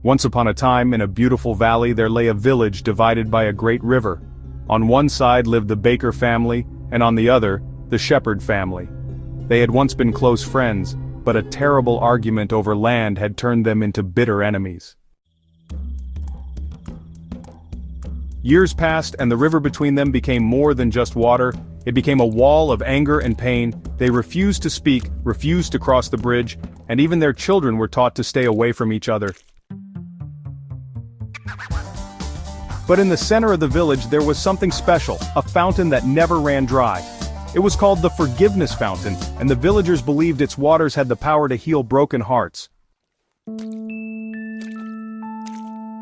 Once upon a time, in a beautiful valley, there lay a village divided by a great river. On one side lived the Baker family, and on the other, the Shepherd family. They had once been close friends, but a terrible argument over land had turned them into bitter enemies. Years passed, and the river between them became more than just water. It became a wall of anger and pain. They refused to speak, refused to cross the bridge, and even their children were taught to stay away from each other. But in the center of the village there was something special, a fountain that never ran dry. It was called the Forgiveness Fountain, and the villagers believed its waters had the power to heal broken hearts.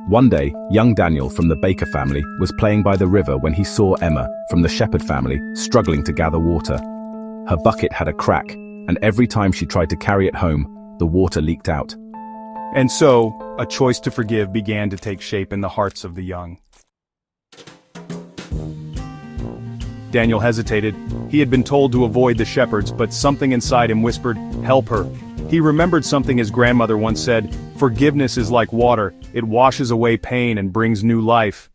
One day, young Daniel from the Baker family was playing by the river when he saw Emma from the Shepherd family struggling to gather water. Her bucket had a crack, and every time she tried to carry it home, the water leaked out. And so, a choice to forgive began to take shape in the hearts of the young. Daniel hesitated. He had been told to avoid the shepherds, but something inside him whispered, "Help her." He remembered something his grandmother once said, "Forgiveness is like water, it washes away pain and brings new life."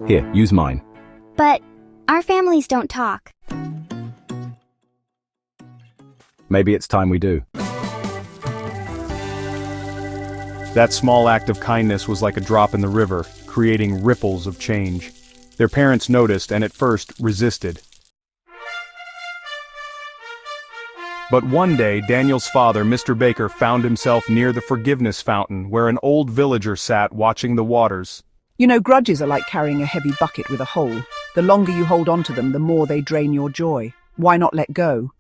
Here, use mine. But our families don't talk. Maybe it's time we do. That small act of kindness was like a drop in the river, creating ripples of change. Their parents noticed and at first resisted. But one day, Daniel's father, Mr. Baker, found himself near the Forgiveness Fountain, where an old villager sat watching the waters. You know, grudges are like carrying a heavy bucket with a hole. The longer you hold on to them, the more they drain your joy. Why not let go?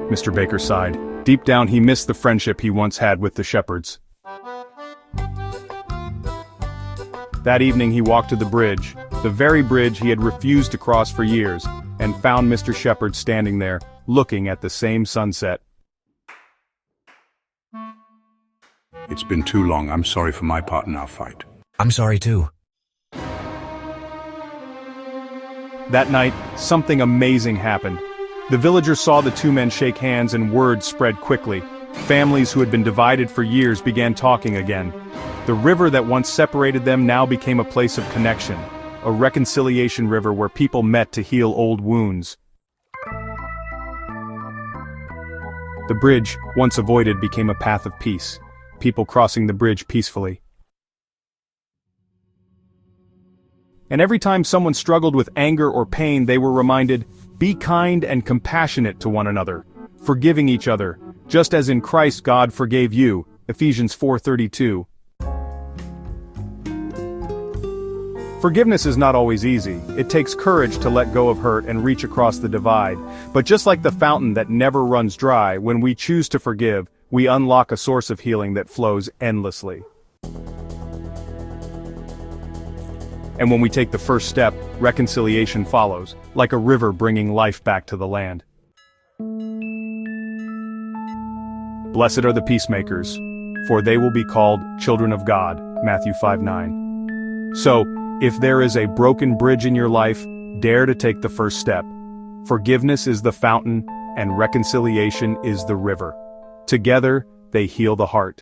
Mr. Baker sighed. Deep down he missed the friendship he once had with the shepherds. That evening he walked to the bridge, the very bridge he had refused to cross for years, and found Mr. Shepherd standing there, looking at the same sunset. It's been too long. I'm sorry for my part in our fight. I'm sorry too. That night, something amazing happened. The villagers saw the two men shake hands and word spread quickly. Families who had been divided for years began talking again. The river that once separated them now became a place of connection, a reconciliation river where people met to heal old wounds. The bridge, once avoided, became a path of peace, people crossing the bridge peacefully. And every time someone struggled with anger or pain, they were reminded, be kind and compassionate to one another, forgiving each other, just as in Christ God forgave you, Ephesians 4:32. Forgiveness is not always easy. It takes courage to let go of hurt and reach across the divide. But just like the fountain that never runs dry, when we choose to forgive, we unlock a source of healing that flows endlessly. And when we take the first step, reconciliation follows, like a river bringing life back to the land. Blessed are the peacemakers, for they will be called children of God, Matthew 5:9. So, if there is a broken bridge in your life, dare to take the first step. Forgiveness is the fountain, and reconciliation is the river. Together, they heal the heart.